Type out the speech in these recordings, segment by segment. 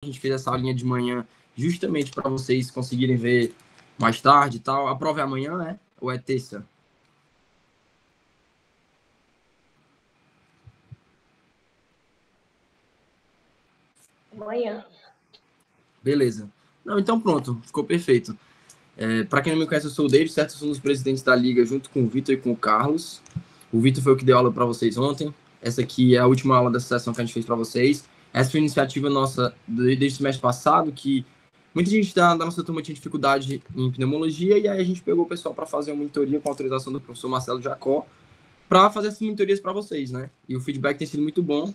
que a gente fez essa aulinha de manhã justamente para vocês conseguirem ver mais tarde e tal. A prova é amanhã, né? Ou é terça? Amanhã. Beleza. Não, então pronto, ficou perfeito. Para quem não me conhece, eu sou o David, certo? Eu sou um dos presidentes da Liga, junto com o Vitor e com o Carlos. O Vitor foi o que deu aula para vocês ontem. Essa aqui é a última aula dessa sessão que a gente fez para vocês. Essa foi uma iniciativa nossa desde o semestre passado, que muita gente da nossa turma tinha dificuldade em pneumologia, e aí a gente pegou o pessoal para fazer uma monitoria com a autorização do professor Marcelo Jacó, para fazer essas monitorias para vocês, né? E o feedback tem sido muito bom.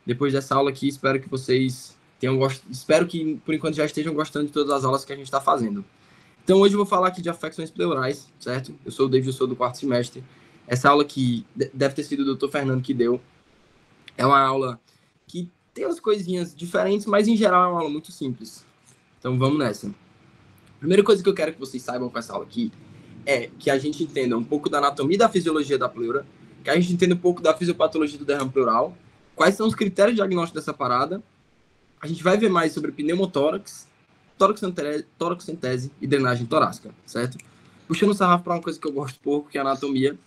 Depois dessa aula aqui, espero que vocês tenham gostado. Espero que, por enquanto, já estejam gostando de todas as aulas que a gente está fazendo. Então, hoje eu vou falar aqui de afecções pleurais, certo? Eu sou o David, eu sou do 4º semestre. Essa aula aqui deve ter sido o Dr. Fernando que deu. É uma aula que tem umas coisinhas diferentes, mas, em geral, é uma aula muito simples. Então, vamos nessa. A primeira coisa que eu quero que vocês saibam com essa aula aqui é que a gente entenda um pouco da anatomia e da fisiologia da pleura, que a gente entenda um pouco da fisiopatologia do derrame pleural, quais são os critérios de diagnóstico dessa parada. A gente vai ver mais sobre pneumotórax, toracocentese e drenagem torácica, certo? Puxando o sarrafo para uma coisa que eu gosto pouco, que é a anatomia.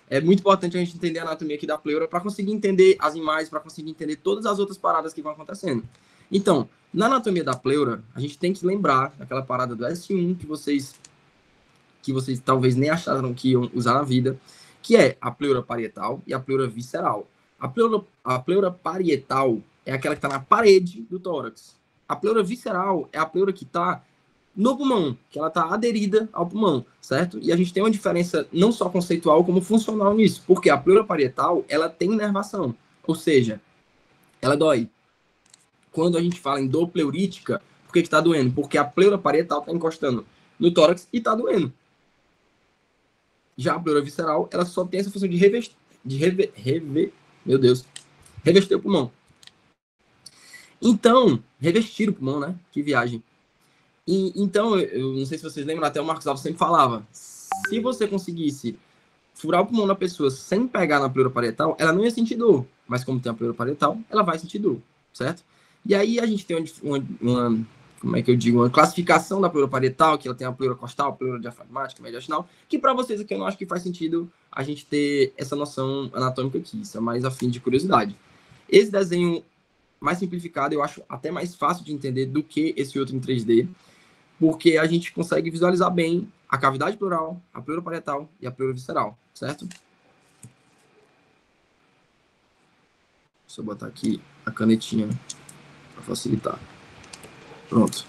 É muito importante a gente entender a anatomia aqui da pleura para conseguir entender as imagens, para conseguir entender todas as outras paradas que vão acontecendo. Então, na anatomia da pleura, a gente tem que lembrar daquela parada do S1 que vocês talvez nem acharam que iam usar na vida, que é a pleura parietal e a pleura visceral. A pleura parietal é aquela que está na parede do tórax. A pleura visceral é a pleura que está no pulmão, que ela está aderida ao pulmão, certo? E a gente tem uma diferença não só conceitual, como funcional nisso, porque a pleura parietal, ela tem inervação, ou seja, ela dói. Quando a gente fala em dor pleurítica, por que está doendo? Porque a pleura parietal está encostando no tórax e está doendo. Já a pleura visceral, ela só tem essa função de revestir o pulmão. Então, revestir o pulmão, né? Que viagem. Então, eu não sei se vocês lembram, até o Marcos Alves sempre falava, se você conseguisse furar o pulmão da pessoa sem pegar na pleura parietal, ela não ia sentir dor. Mas como tem a pleura parietal, ela vai sentir dor, certo? E aí a gente tem uma classificação da pleura parietal, que ela tem a pleura costal, a pleura diafragmática, mediastinal, que para vocês aqui eu não acho que faz sentido a gente ter essa noção anatômica aqui, isso é mais a fim de curiosidade. Esse desenho mais simplificado eu acho até mais fácil de entender do que esse outro em 3D, porque a gente consegue visualizar bem a cavidade pleural, a pleura parietal e a pleura visceral, certo? Deixa eu botar aqui a canetinha para facilitar. Pronto.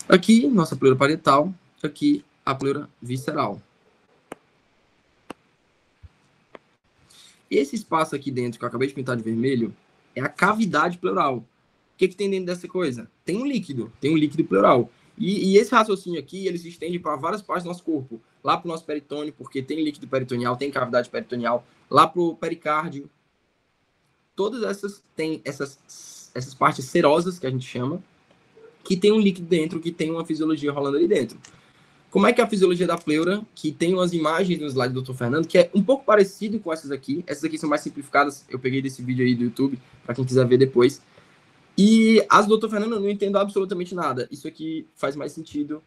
Aqui, nossa pleura parietal. Aqui, a pleura visceral. Esse espaço aqui dentro, que eu acabei de pintar de vermelho, é a cavidade pleural. O que tem dentro dessa coisa? Tem um líquido pleural. E esse raciocínio aqui, ele se estende para várias partes do nosso corpo. Lá para o nosso peritônio, porque tem líquido peritoneal, tem cavidade peritoneal. Lá para o pericárdio. Todas essas têm essas partes serosas, que a gente chama, que tem um líquido dentro, que tem uma fisiologia rolando ali dentro. Como é que é a fisiologia da pleura, que tem umas imagens no slide do Dr. Fernando, que é um pouco parecido com essas aqui. Essas aqui são mais simplificadas, eu peguei desse vídeo aí do YouTube, para quem quiser ver depois. E as do Dr. Fernando eu não entendo absolutamente nada. Isso aqui faz mais sentido,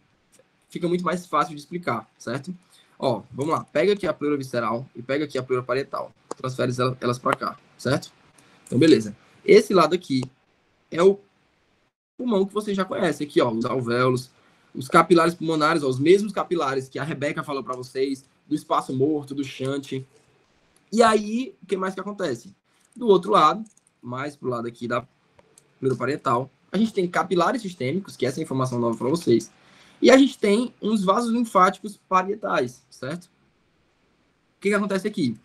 fica muito mais fácil de explicar, certo? Ó, vamos lá. Pega aqui a pleura visceral e pega aqui a pleura parietal. Transfere elas para cá, certo? Então, beleza. Esse lado aqui é o pulmão que você já conhece. Aqui, ó, os alvéolos, os capilares pulmonares, ó, os mesmos capilares que a Rebeca falou para vocês, do espaço morto, do shunt. E aí, o que mais que acontece? Do outro lado, mais pro lado aqui da pleura parietal, a gente tem capilares sistêmicos, que é essa informação nova para vocês, e a gente tem uns vasos linfáticos parietais, certo? O que acontece aqui?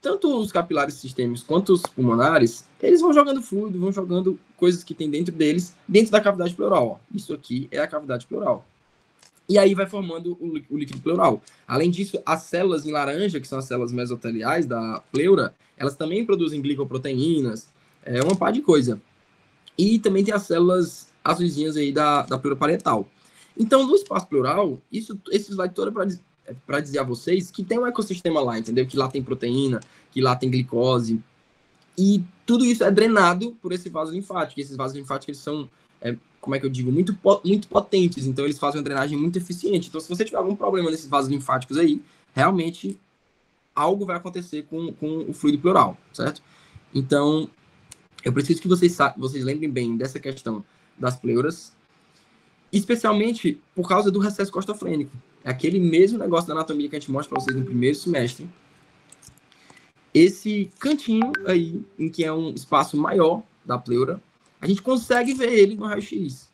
Tanto os capilares sistêmicos quanto os pulmonares, eles vão jogando fluido, vão jogando coisas que tem dentro deles, dentro da cavidade pleural. Ó. Isso aqui é a cavidade pleural. E aí vai formando o líquido pleural. Além disso, as células em laranja, que são as células mesoteliais da pleura, elas também produzem glicoproteínas, uma par de coisa. E também tem as células azulzinhas aí da pleura parietal. Então, no espaço pleural, esse slide todo é para dizer a vocês que tem um ecossistema lá, entendeu? Que lá tem proteína, que lá tem glicose. E tudo isso é drenado por esse vaso linfático. E esses vasos linfáticos eles são como é que eu digo, muito potentes. Então, eles fazem uma drenagem muito eficiente. Então, se você tiver algum problema nesses vasos linfáticos aí, realmente algo vai acontecer com o fluido pleural, certo? Então, eu preciso que vocês lembrem bem dessa questão das pleuras, especialmente por causa do recesso costofrênico. É aquele mesmo negócio da anatomia que a gente mostra para vocês no primeiro semestre. Esse cantinho aí, em que é um espaço maior da pleura, a gente consegue ver ele no raio-x.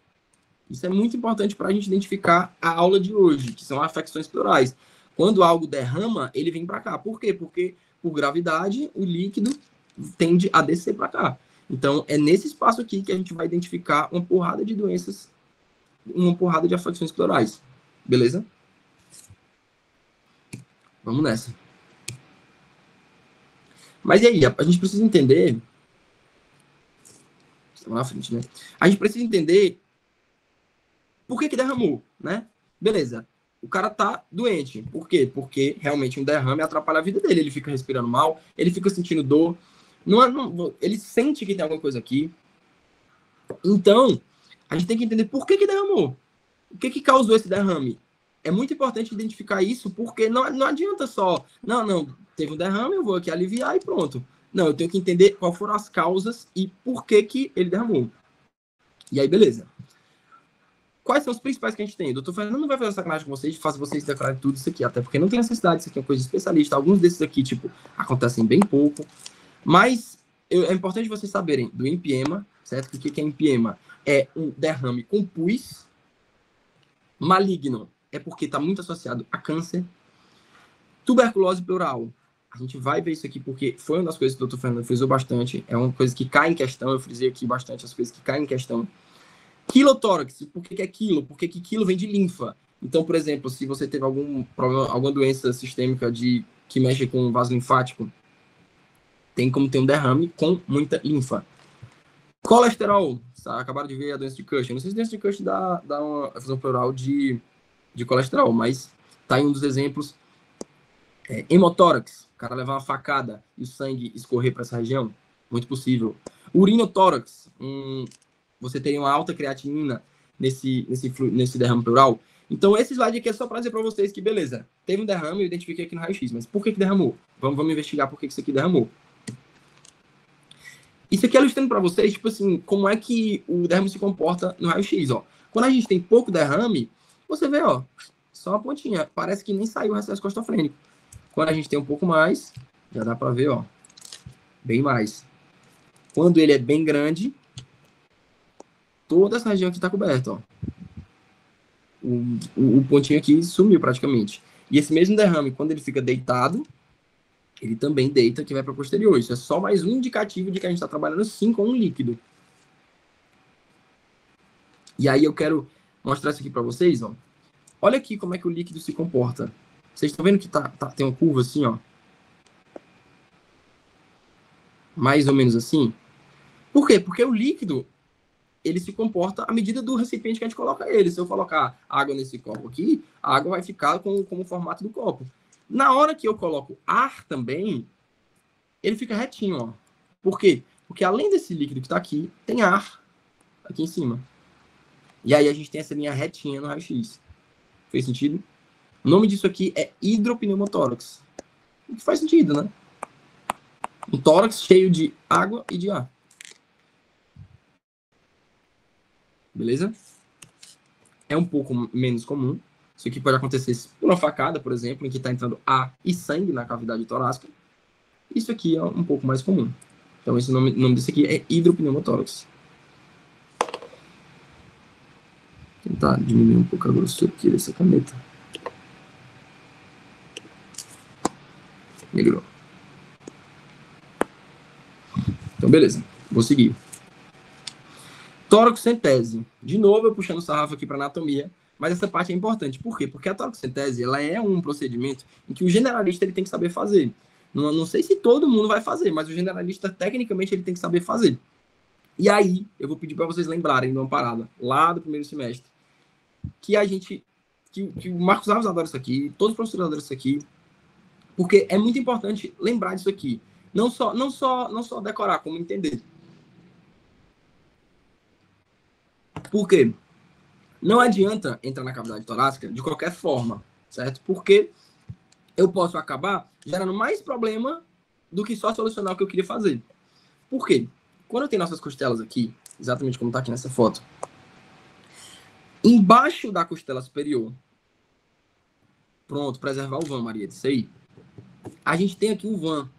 Isso é muito importante para a gente identificar a aula de hoje, que são afecções pleurais. Quando algo derrama, ele vem para cá. Por quê? Porque, por gravidade, o líquido tende a descer para cá. Então, é nesse espaço aqui que a gente vai identificar uma porrada de doenças, uma porrada de afecções pleurais. Beleza? Vamos nessa. Mas e aí? A gente precisa entender... Estamos na frente, né? A gente precisa entender por que derramou, né? Beleza. O cara tá doente. Por quê? Porque realmente um derrame atrapalha a vida dele. Ele fica respirando mal, ele fica sentindo dor. Ele sente que tem alguma coisa aqui. Então, a gente tem que entender por que derramou. O que causou esse derrame? É muito importante identificar isso, porque não adianta só... Não, teve um derrame, eu vou aqui aliviar e pronto. Não, eu tenho que entender quais foram as causas e por que ele derramou. E aí, beleza. Quais são os principais que a gente tem? O doutor Fernando não vai fazer sacanagem com vocês, faz vocês declararem tudo isso aqui, até porque não tem necessidade, isso aqui é uma coisa especialista. Alguns desses aqui, tipo, acontecem bem pouco. Mas é importante vocês saberem do empiema, certo? O que é empiema? É um derrame com pus. Maligno é porque está muito associado a câncer. Tuberculose pleural. A gente vai ver isso aqui porque foi uma das coisas que o doutor Fernando frisou bastante. É uma coisa que cai em questão. Eu frisei aqui bastante as coisas que caem em questão. Quilotórax. Por que é quilo? Porque quilo vem de linfa. Então, por exemplo, se você teve algum problema, alguma doença sistêmica que mexe com o vaso linfático, tem como ter um derrame com muita linfa. Colesterol. Acabaram de ver a doença de Cushing. Não sei se a doença de Cushing dá uma efusão pleural de colesterol, mas tá em um dos exemplos. Hemotórax. O cara levar uma facada e o sangue escorrer para essa região. Muito possível. Urinotórax. Você teria uma alta creatinina nesse derrame pleural. Então, esse slide aqui é só para dizer para vocês que, beleza, teve um derrame, eu identifiquei aqui no raio-x, mas por que derramou? Vamos investigar por que isso aqui derramou. Isso aqui é ilustrando para vocês, tipo assim, como é que o derrame se comporta no raio-x, ó. Quando a gente tem pouco derrame, você vê, ó, só uma pontinha. Parece que nem saiu o recesso costofrênico. Quando a gente tem um pouco mais, já dá para ver, ó, bem mais. Quando ele é bem grande, toda essa região aqui está coberta, ó. O pontinho aqui sumiu praticamente. E esse mesmo derrame, quando ele fica deitado, ele também deita, que vai para o posterior. Isso é só mais um indicativo de que a gente está trabalhando sim com um líquido. E aí eu quero mostrar isso aqui para vocês, ó. Olha aqui como é que o líquido se comporta. Vocês estão vendo que tem uma curva assim, ó? Mais ou menos assim. Por quê? Porque o líquido, ele se comporta à medida do recipiente que a gente coloca ele. Se eu colocar água nesse copo aqui, a água vai ficar com o formato do copo. Na hora que eu coloco ar também, ele fica retinho, ó. Por quê? Porque além desse líquido que está aqui, tem ar aqui em cima. E aí a gente tem essa linha retinha no raio-x. Fez sentido? O nome disso aqui é hidropneumotórax. O que faz sentido, né? Um tórax cheio de água e de ar. Beleza? É um pouco menos comum. Isso aqui pode acontecer por uma facada, por exemplo, em que está entrando ar e sangue na cavidade torácica. Isso aqui é um pouco mais comum. Então, esse nome desse aqui é hidropneumotórax. Vou tentar diminuir um pouco a grossura aqui dessa caneta. Melhorou. Então, beleza. Vou seguir. Toracocentese. De novo, eu puxando o sarrafo aqui para anatomia, mas essa parte é importante. Por quê? Porque a toracocentese, ela é um procedimento em que o generalista ele tem que saber fazer. Não sei se todo mundo vai fazer, mas o generalista, tecnicamente, ele tem que saber fazer. E aí, eu vou pedir para vocês lembrarem de uma parada, lá do primeiro semestre, que o Marcos Alves adora isso aqui, todos os professores adoram isso aqui, porque é muito importante lembrar disso aqui. Não só decorar, como entender. Por quê? Não adianta entrar na cavidade torácica de qualquer forma, certo? Porque eu posso acabar gerando mais problema do que só solucionar o que eu queria fazer. Por quê? Quando eu tenho nossas costelas aqui, exatamente como está aqui nessa foto, embaixo da costela superior, pronto, preservar o vão, Maria, disso aí, a gente tem aqui o vão.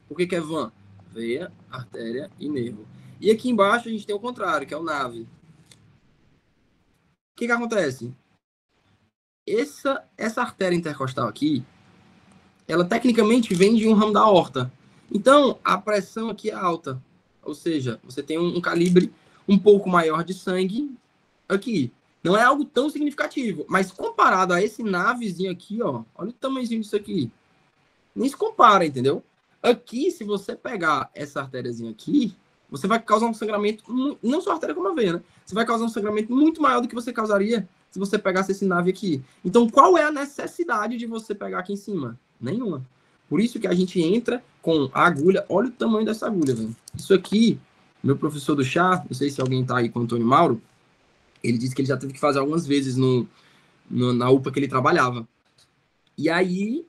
O que é vão? Veia, artéria e nervo. E aqui embaixo a gente tem o contrário, que é o nave. O que acontece? Essa artéria intercostal aqui, ela tecnicamente vem de um ramo da aorta. Então, a pressão aqui é alta. Ou seja, você tem um calibre um pouco maior de sangue aqui. Não é algo tão significativo, mas comparado a esse navezinho aqui, ó, olha o tamanhozinho disso aqui. Nem se compara, entendeu? Aqui, se você pegar essa artériazinha aqui, você vai causar um sangramento, não só a artéria como a veia, né? Você vai causar um sangramento muito maior do que você causaria se você pegasse esse nave aqui. Então, qual é a necessidade de você pegar aqui em cima? Nenhuma. Por isso que a gente entra com a agulha. Olha o tamanho dessa agulha, velho. Isso aqui, meu professor do chá, não sei se alguém tá aí com o Antônio Mauro, ele disse que ele já teve que fazer algumas vezes na UPA que ele trabalhava. E aí,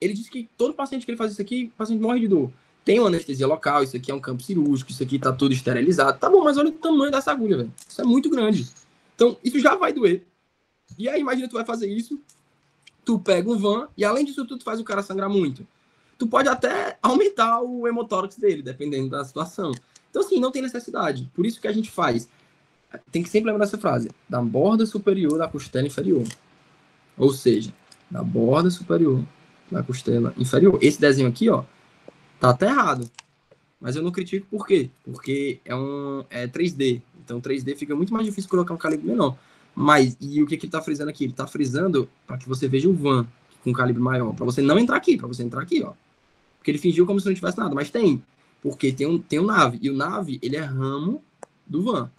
ele disse que todo paciente que ele faz isso aqui, o paciente morre de dor. Tem uma anestesia local, isso aqui é um campo cirúrgico, isso aqui tá tudo esterilizado. Tá bom, mas olha o tamanho dessa agulha, velho. Isso é muito grande. Então, isso já vai doer. E aí, imagina, tu vai fazer isso, tu pega um van, e além disso tudo, tu faz o cara sangrar muito. Tu pode até aumentar o hemotórax dele, dependendo da situação. Então, assim, não tem necessidade. Por isso que a gente faz. Tem que sempre lembrar essa frase. Da borda superior da costela inferior. Ou seja, da borda superior da costela inferior. Esse desenho aqui, ó, tá até errado. Mas eu não critico por quê? Porque é 3D. Então 3D fica muito mais difícil colocar um calibre menor. Mas, e o que ele tá frisando aqui? Ele tá frisando para que você veja o van com calibre maior. Para você não entrar aqui, para você entrar aqui, ó. Porque ele fingiu como se não tivesse nada, mas tem. Porque tem um nave. E o nave, ele é ramo do van.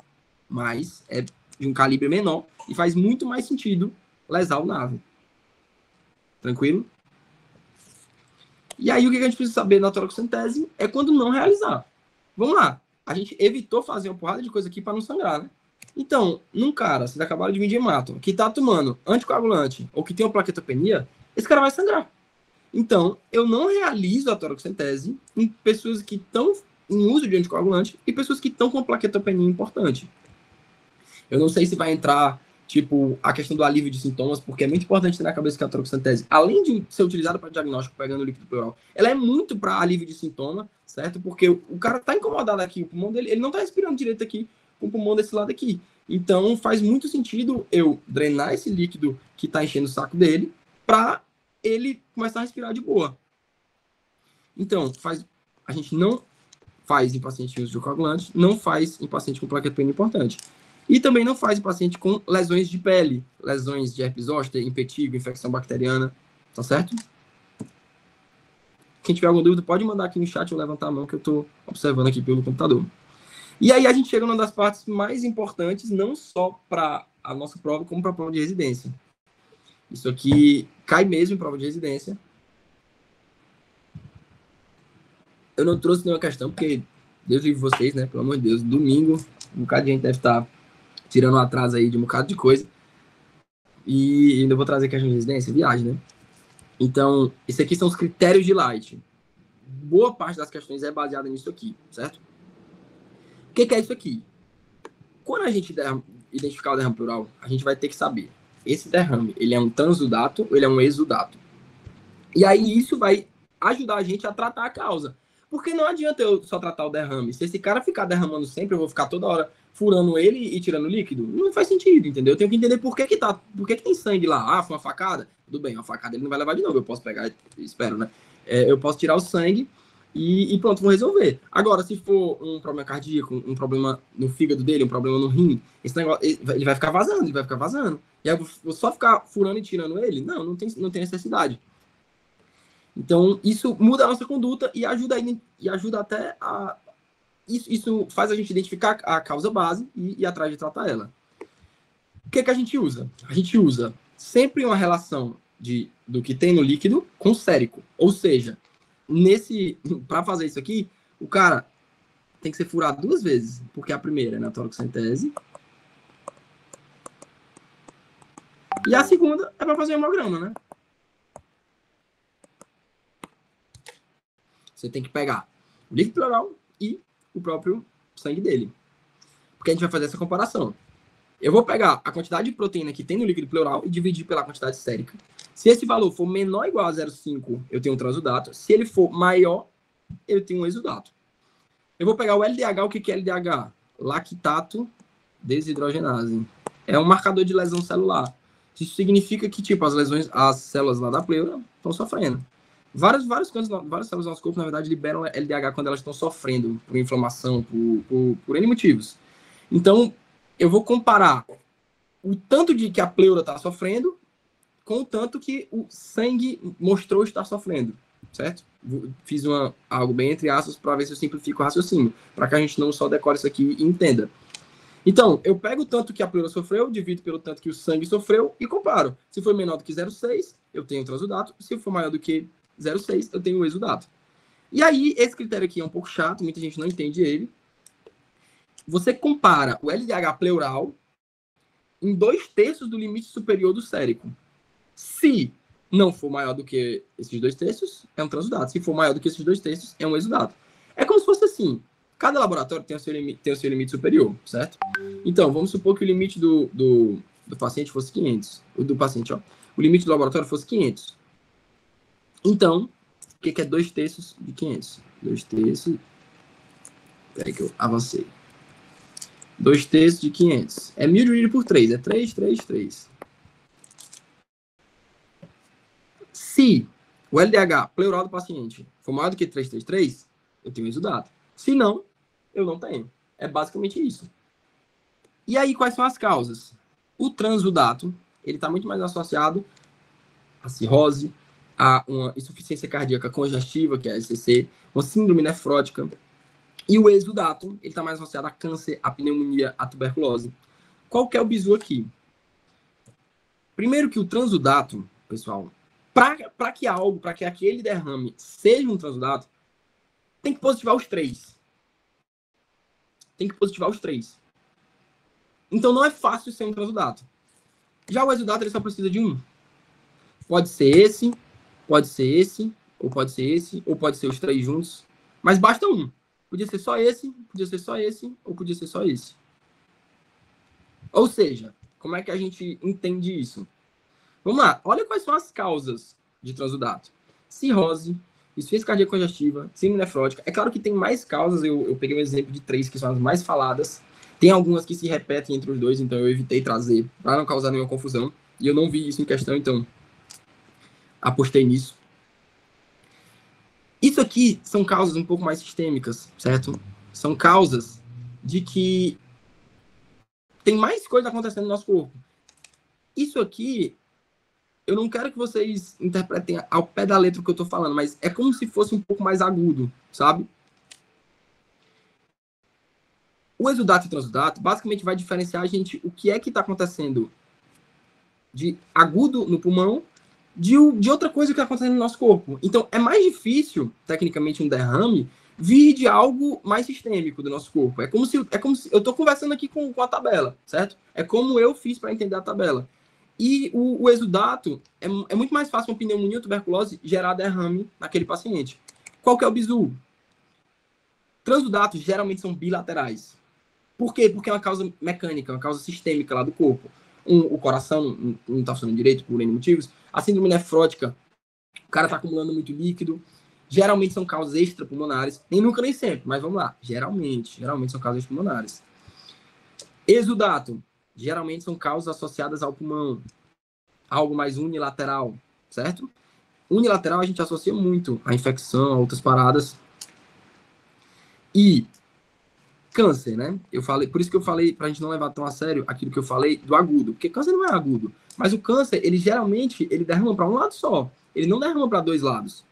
Mas é de um calibre menor e faz muito mais sentido lesar o nave. Tranquilo? E aí, o que a gente precisa saber na toracocentese é quando não realizar. Vamos lá. A gente evitou fazer uma porrada de coisa aqui para não sangrar, né? Então, num cara, vocês acabaram de vir de hemato, que tá tomando anticoagulante ou que tem uma plaquetopenia, esse cara vai sangrar. Então, eu não realizo a toracocentese em pessoas que estão em uso de anticoagulante e pessoas que estão com plaquetopenia importante. Eu não sei se vai entrar tipo, a questão do alívio de sintomas, porque é muito importante ter na cabeça que a toracocentese, além de ser utilizada para diagnóstico pegando o líquido pleural, ela é muito para alívio de sintoma, certo? Porque o cara tá incomodado aqui, o pulmão dele, ele não tá respirando direito aqui, com o pulmão desse lado aqui. Então, faz muito sentido eu drenar esse líquido que tá enchendo o saco dele, para ele começar a respirar de boa. Então, a gente não faz em paciente em uso de coagulante, não faz em paciente com plaquetopenia importante. E também não faz em paciente com lesões de pele, lesões de herpes zoster, impetigo, infecção bacteriana, tá certo? Quem tiver alguma dúvida, pode mandar aqui no chat ou levantar a mão que eu estou observando aqui pelo computador. E aí a gente chega numa das partes mais importantes, não só para a nossa prova, como para a prova de residência. Isso aqui cai mesmo em prova de residência. Eu não trouxe nenhuma questão, porque Deus livre vocês, né? Pelo amor de Deus, domingo, um bocado de gente deve estar tirando um atraso aí de um bocado de coisa. E ainda vou trazer questão de residência, viagem, né? Então, esses aqui são os critérios de Light. Boa parte das questões é baseada nisso aqui, certo? O que é isso aqui? Quando a gente identificar o derrame pleural, a gente vai ter que saber, esse derrame, ele é um transudato ou ele é um exudato? E aí isso vai ajudar a gente a tratar a causa. Porque não adianta eu só tratar o derrame. Se esse cara ficar derramando sempre, eu vou ficar toda hora furando ele e tirando líquido. Não faz sentido, entendeu? Eu tenho que entender por que tem sangue lá. Ah, foi uma facada? Tudo bem, uma facada ele não vai levar de novo. Eu posso pegar, espero, né? Eu posso tirar o sangue e pronto, vou resolver. Agora, se for um problema cardíaco, um problema no fígado dele, um problema no rim, esse negócio, ele vai ficar vazando. E aí eu vou só ficar furando e tirando ele? Não tem necessidade. Então, isso muda a nossa conduta e ajuda até a... Isso faz a gente identificar a causa base e ir atrás de tratar ela. O que a gente usa? A gente usa sempre uma relação do que tem no líquido com sérico. Ou seja, para fazer isso aqui, o cara tem que ser furado 2 vezes, porque a primeira é na toracocentese E a segunda é para fazer o hemograma, né? Você tem que pegar o líquido pleural e o próprio sangue dele. Porque a gente vai fazer essa comparação. Eu vou pegar a quantidade de proteína que tem no líquido pleural e dividir pela quantidade sérica. Se esse valor for menor ou igual a 0,5, eu tenho um transudato. Se ele for maior, eu tenho um exudato. Eu vou pegar o LDH. O que é LDH? Lactato desidrogenase. É um marcador de lesão celular. Isso significa que, tipo, as células lá da pleura estão sofrendo. Várias células do nosso corpo, na verdade, liberam LDH quando elas estão sofrendo por inflamação, por N motivos. Então, eu vou comparar o tanto de que a pleura está sofrendo com o tanto que o sangue mostrou estar sofrendo, certo? Fiz algo bem entre aspas para ver se eu simplifico o raciocínio, para que a gente não só decore isso aqui e entenda. Então, eu pego o tanto que a pleura sofreu, divido pelo tanto que o sangue sofreu e comparo. Se for menor do que 0,6, eu tenho o transudato. Se for maior do que 0,6, eu tenho o exudato. E aí, esse critério aqui é um pouco chato, muita gente não entende ele. Você compara o LDH pleural em 2/3 do limite superior do sérico. Se não for maior do que esses 2/3, é um transudato. Se for maior do que esses 2/3, é um exudato. É como se fosse assim. Cada laboratório tem o seu limite superior, certo? Então, vamos supor que o limite do paciente fosse 500. O limite do laboratório fosse 500. Então, o que é 2/3 de 500? 2/3... Peraí que eu avancei. 2/3 de 500. É 1.000 dividido por 3. É 3, 3, 3. Se o LDH pleural do paciente for maior do que 333, eu tenho exudato. Se não, eu não tenho. É basicamente isso. E aí, quais são as causas? O transudato, ele está muito mais associado à cirrose, a uma insuficiência cardíaca congestiva, que é a SCC, uma síndrome nefrótica. E o exudato, ele está mais associado a câncer, a pneumonia, a tuberculose. Qual que é o bizu aqui? Primeiro que o transudato, pessoal, para que aquele derrame seja um transudato, tem que positivar os 3. Tem que positivar os 3. Então não é fácil ser um transudato. Já o exudato, ele só precisa de um. Pode ser esse, pode ser esse, ou pode ser esse, ou pode ser os 3 juntos. Mas basta um. Podia ser só esse, podia ser só esse, ou podia ser só esse. Ou seja, como é que a gente entende isso? Vamos lá, olha quais são as causas de transudato. Cirrose, insuficiência cardíaca congestiva, síndrome nefrótica. É claro que tem mais causas, eu peguei um exemplo de 3 que são as mais faladas. Tem algumas que se repetem entre os dois, então eu evitei trazer para não causar nenhuma confusão. E eu não vi isso em questão, então apostei nisso. Isso aqui são causas um pouco mais sistêmicas, certo? São causas de que tem mais coisa acontecendo no nosso corpo. Isso aqui, eu não quero que vocês interpretem ao pé da letra o que eu estou falando, mas é como se fosse um pouco mais agudo, sabe? O exudato e o transudato basicamente vai diferenciar a gente o que é que está acontecendo de agudo no pulmão de outra coisa que está acontecendo no nosso corpo. Então, é mais difícil, tecnicamente, um derrame vir de algo mais sistêmico do nosso corpo. É como se eu estou conversando aqui com a tabela, certo? É como eu fiz para entender a tabela. E o exudato é muito mais fácil uma pneumonia ou tuberculose gerar derrame naquele paciente. Qual que é o bizu? Transudatos geralmente são bilaterais. Por quê? Porque é uma causa mecânica, uma causa sistêmica lá do corpo. O coração não está funcionando direito por N motivos. A síndrome nefrótica, o cara está acumulando muito líquido. Geralmente são causas extrapulmonares. Nem nunca, nem sempre, mas vamos lá. Geralmente são causas extrapulmonares. Exudato, geralmente são causas associadas ao pulmão. Algo mais unilateral, certo? Unilateral a gente associa muito a infecção, a outras paradas. E câncer, né? Por isso que eu falei, pra gente não levar tão a sério aquilo que eu falei do agudo, porque câncer não é agudo, mas o câncer, ele geralmente, ele derrama para um lado só, ele não derrama para 2 lados.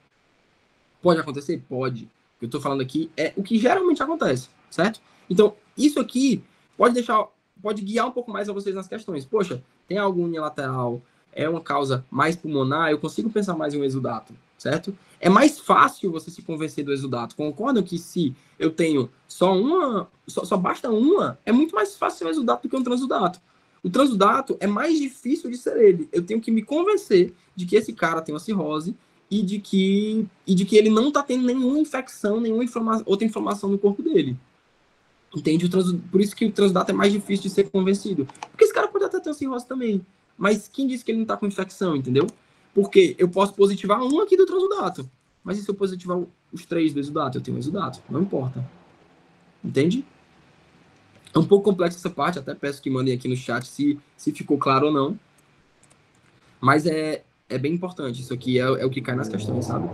Pode acontecer? Pode. O que eu tô falando aqui é o que geralmente acontece, certo? Então, isso aqui pode guiar um pouco mais a vocês nas questões. Poxa, tem algo unilateral, é uma causa mais pulmonar, eu consigo pensar mais em um exudato, certo? É mais fácil você se convencer do exudato. Concordam que se eu tenho só basta uma, é muito mais fácil ser um exudato do que um transudato. O transudato é mais difícil de ser ele. Eu tenho que me convencer de que esse cara tem uma cirrose e de que ele não está tendo nenhuma infecção, nenhuma outra inflamação no corpo dele. Entende? Por isso que o transudato é mais difícil de ser convencido. Porque esse cara pode até ter uma cirrose também. Mas quem disse que ele não está com infecção, entendeu? Porque eu posso positivar um aqui do transudato. Mas e se eu positivar os 3 do exudato? Eu tenho um exudato. Não importa. Entende? É um pouco complexo essa parte. Até peço que mandem aqui no chat se ficou claro ou não. Mas é bem importante. Isso aqui é o que cai nas questões, sabe?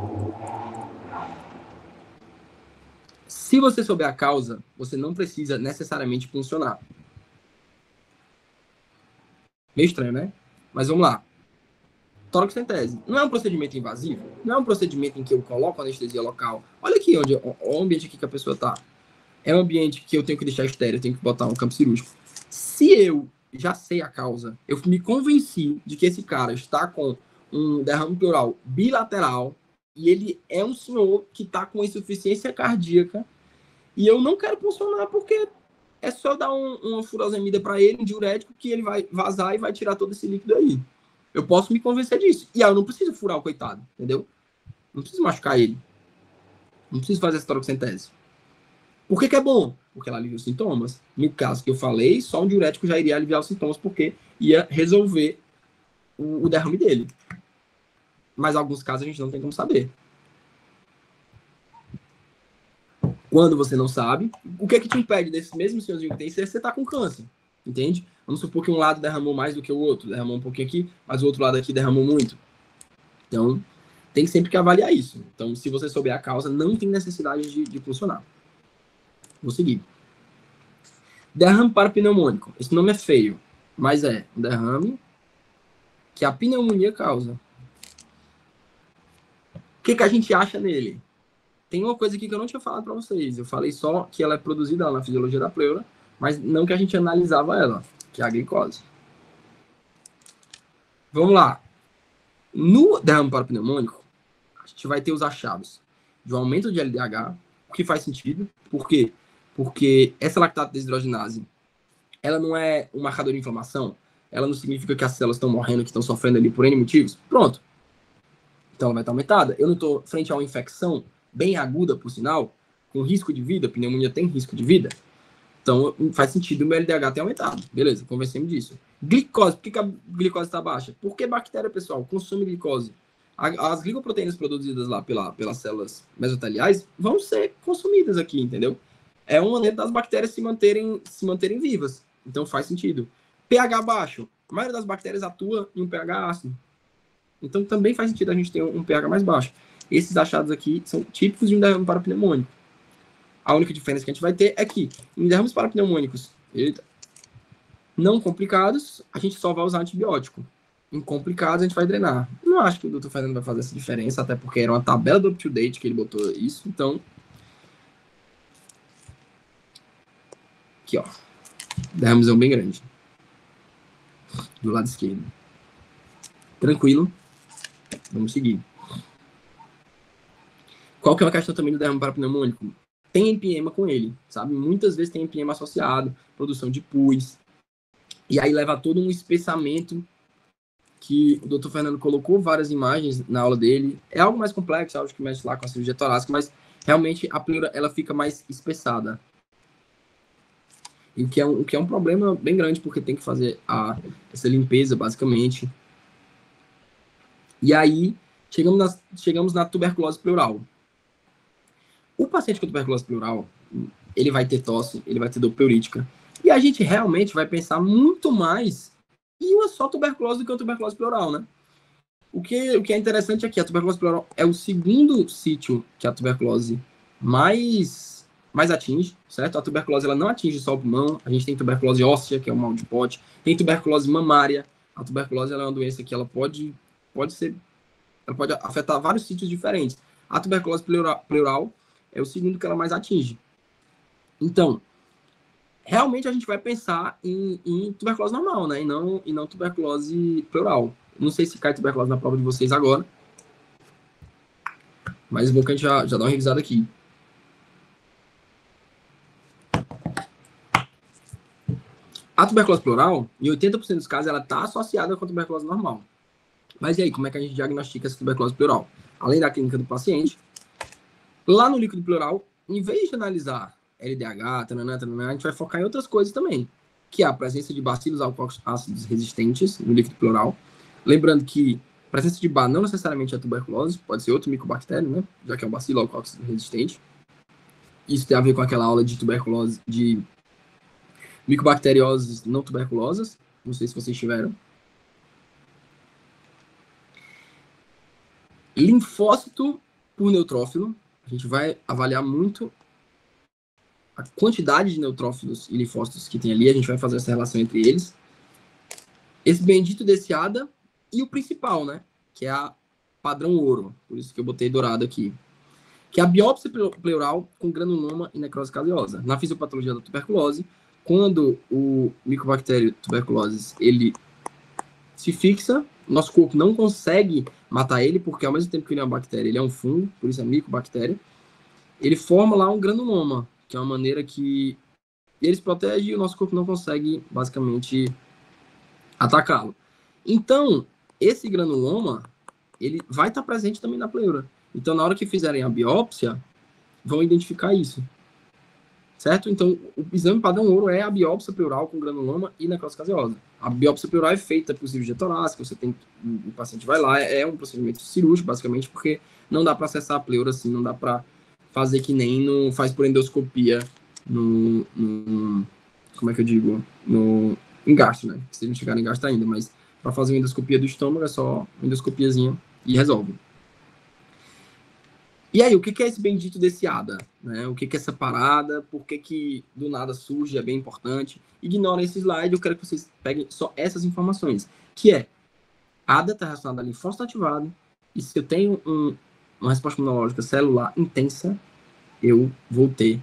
Se você souber a causa, você não precisa necessariamente funcionar. Meio estranho, né? Mas vamos lá. Toracocentese. Não é um procedimento invasivo? Não é um procedimento em que eu coloco anestesia local? Olha aqui o ambiente aqui que a pessoa está. É um ambiente que eu tenho que deixar estéreo, eu tenho que botar um campo cirúrgico. Se eu já sei a causa, eu me convenci de que esse cara está com um derrame pleural bilateral e ele é um senhor que está com insuficiência cardíaca e eu não quero funcionar porque é só dar uma furosemida para ele, um diurético, que ele vai vazar e vai tirar todo esse líquido aí. Eu posso me convencer disso. E aí eu não preciso furar o coitado, entendeu? Não preciso machucar ele. Não preciso fazer essa toracocentese. Por que é bom? Porque ela alivia os sintomas. No caso que eu falei, só um diurético já iria aliviar os sintomas, porque ia resolver o derrame dele. Mas em alguns casos a gente não tem como saber. Quando você não sabe, o que é que te impede desse mesmo senhorzinho que tem, se você está com câncer? Entende? Vamos supor que um lado derramou mais do que o outro. Derramou um pouquinho aqui, mas o outro lado aqui derramou muito. Então, tem sempre que avaliar isso. Então, se você souber a causa, não tem necessidade de funcionar. Vou seguir. Derrame parapneumônico. Esse nome é feio, mas é um derrame que a pneumonia causa. O que a gente acha nele? Tem uma coisa aqui que eu não tinha falado para vocês. Eu falei só que ela é produzida lá na fisiologia da pleura, mas não que a gente analisava ela, que é a glicose. Vamos lá. No derrame parapneumônico, a gente vai ter os achados de um aumento de LDH, o que faz sentido. Por quê? Porque essa lactato desidrogenase, ela não é um marcador de inflamação, ela não significa que as células estão morrendo, que estão sofrendo ali por N motivos. Pronto. Então ela vai estar aumentada. Eu não estou frente a uma infecção bem aguda, por sinal, com risco de vida, pneumonia tem risco de vida. Então faz sentido o meu LDH ter aumentado. Beleza, convencemos disso. Glicose, por que a glicose está baixa? Porque bactéria, pessoal, consome glicose. As glicoproteínas produzidas lá pelas células mesoteliais vão ser consumidas aqui, entendeu? É uma maneira das bactérias se manterem vivas. Então faz sentido. pH baixo. A maioria das bactérias atua em um pH ácido. Então também faz sentido a gente ter um pH mais baixo. Esses achados aqui são típicos de um derrame parapneumônico. A única diferença que a gente vai ter é que em derrames parapneumônicos não complicados, a gente só vai usar antibiótico. Em complicados, a gente vai drenar. Não acho que o Dr. Fernando vai fazer essa diferença, até porque era uma tabela do up-to-date que ele botou isso. Então, aqui, ó. Derramezão bem grande. Do lado esquerdo. Tranquilo. Vamos seguir. Qual que é a questão também do derrame parapneumônico? Tem empiema com ele, sabe? Muitas vezes tem empiema associado, produção de pus. E aí leva todo um espessamento que o Dr. Fernando colocou várias imagens na aula dele. É algo mais complexo, algo que mexe lá com a cirurgia torácica, mas realmente a pleura ela fica mais espessada. E o que é um problema bem grande, porque tem que fazer essa limpeza, basicamente. E aí, chegamos na tuberculose pleural. O paciente com tuberculose pleural, ele vai ter tosse, ele vai ter dor pleurítica. E a gente realmente vai pensar muito mais em uma só tuberculose do que uma tuberculose pleural, né? O que é interessante é que a tuberculose pleural é o segundo sítio que a tuberculose mais atinge, certo? A tuberculose ela não atinge só o pulmão, a gente tem tuberculose óssea, que é o mal de Pote, tem tuberculose mamária. A tuberculose ela é uma doença que ela pode afetar vários sítios diferentes. A tuberculose pleural é o segundo que ela mais atinge. Então, realmente a gente vai pensar em tuberculose normal, né? E não tuberculose pleural. Não sei se cai tuberculose na prova de vocês agora. Mas vou que a gente já dá uma revisada aqui. A tuberculose pleural, em 80% dos casos, ela está associada com a tuberculose normal. Mas e aí, como é que a gente diagnostica essa tuberculose pleural? Além da clínica do paciente, lá no líquido pleural, em vez de analisar LDH, tananã, a gente vai focar em outras coisas também, que é a presença de bacilos alcoólicos ácidos resistentes no líquido pleural. Lembrando que a presença de BA não necessariamente é tuberculose, pode ser outro micobactério, né? Já que é um bacilo alcoólico resistente. Isso tem a ver com aquela aula de tuberculose, de micobacterioses não tuberculosas. Não sei se vocês tiveram. Linfócito por neutrófilo. A gente vai avaliar muito a quantidade de neutrófilos e linfócitos que tem ali. A gente vai fazer essa relação entre eles. Esse bendito desse ADA e o principal, né? Que é a padrão ouro. Por isso que eu botei dourado aqui. Que é a biópsia pleural com granuloma e necrose caseosa. Na fisiopatologia da tuberculose, quando o micobactério tuberculose ele se fixa, nosso corpo não consegue matar ele, porque ao mesmo tempo que ele é uma bactéria, ele é um fungo, por isso é micobactéria. Ele forma lá um granuloma, que é uma maneira que ele se protege e o nosso corpo não consegue, basicamente, atacá-lo. Então, esse granuloma, ele vai estar presente também na pleura. Então, na hora que fizerem a biópsia, vão identificar isso. Certo? Então, o exame padrão ouro é a biópsia pleural com granuloma e necrose caseosa. A biópsia pleural é feita por cirurgia torácica, o paciente vai lá, é um procedimento cirúrgico, basicamente, porque não dá para acessar a pleura assim, não dá para fazer que nem faz por endoscopia como é que eu digo? No engastro, né? Se não chegar no engastro ainda, mas para fazer uma endoscopia do estômago é só uma endoscopiazinha e resolve. E aí, o que é esse bendito desse ADA? Né? O que é essa parada? Por que do nada surge? É bem importante. Ignorem esse slide, eu quero que vocês peguem só essas informações. Que é, ADA está relacionado a linfócito ativado, e se eu tenho uma resposta imunológica celular intensa, eu vou ter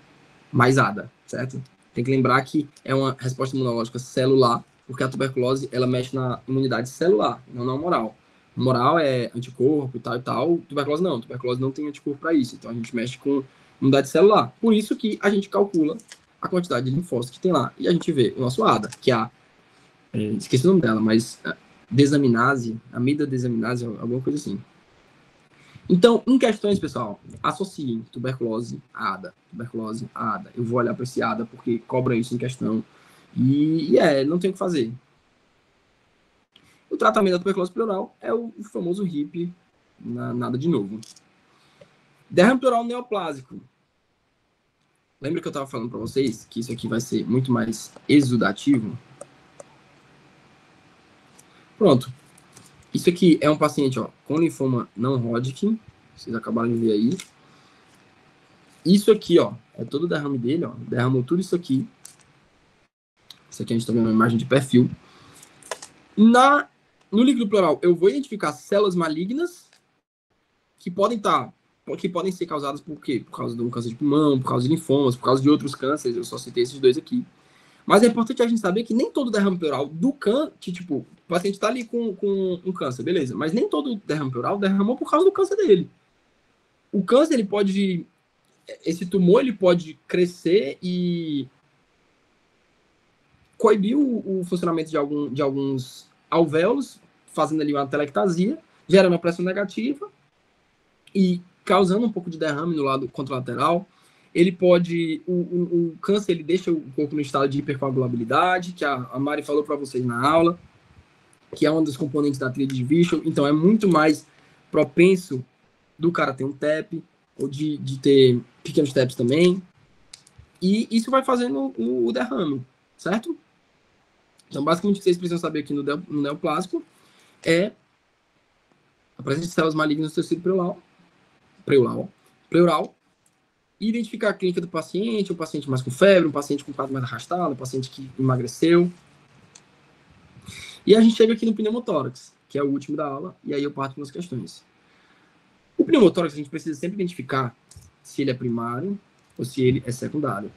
mais ADA, certo? Tem que lembrar que é uma resposta imunológica celular, porque a tuberculose, ela mexe na imunidade celular, não na humoral. Humoral é anticorpo e tal. Tuberculose não tem anticorpo para isso. Então a gente mexe com imunidade celular. Por isso que a gente calcula a quantidade de linfócitos que tem lá. E a gente vê o nosso ADA, que é a... esqueci o nome dela, mas desaminase, amida desaminase, alguma coisa assim. Então, em questões, pessoal, associem tuberculose a ADA. Tuberculose a ADA. Eu vou olhar para esse ADA porque cobram isso em questão. E não tem o que fazer. O tratamento da tuberculose pleural é o famoso HIP, nada de novo. Derrame pleural neoplásico. Lembra que eu estava falando para vocês que isso aqui vai ser muito mais exudativo? Pronto. Isso aqui é um paciente com linfoma não Hodgkin. Vocês acabaram de ver aí. Isso aqui, é todo o derrame dele. Derramou tudo isso aqui. Isso aqui a gente está vendo uma imagem de perfil. No líquido pleural, eu vou identificar células malignas que podem ser causadas por quê? Por causa de um câncer de pulmão, por causa de linfomas, por causa de outros cânceres. Eu só citei esses dois aqui. Mas é importante a gente saber que nem todo derrame pleural do câncer, tipo, o paciente está ali com um câncer, beleza. Mas nem todo derrame pleural derramou por causa do câncer dele. O câncer, esse tumor, ele pode crescer e coibir o funcionamento de alguns alvéolos, fazendo ali uma telectasia, gerando uma pressão negativa e causando um pouco de derrame no lado contralateral. Ele pode... O câncer, ele deixa o corpo no estado de hipercoagulabilidade, que a Mari falou para vocês na aula, que é um dos componentes da tríade de Virchow. Então, é muito mais propenso do cara ter um TEP, ou de ter pequenos TEPs também. E isso vai fazendo o derrame, certo? Então, basicamente, o que vocês precisam saber aqui no neoplásico é a presença de células malignas no tecido pleural, e identificar a clínica do paciente, um paciente mais com febre, um paciente com quadro mais arrastado, um paciente que emagreceu. E a gente chega aqui no pneumotórax, que é o último da aula, e aí eu parto com as questões. O pneumotórax, a gente precisa sempre identificar se ele é primário ou se ele é secundário.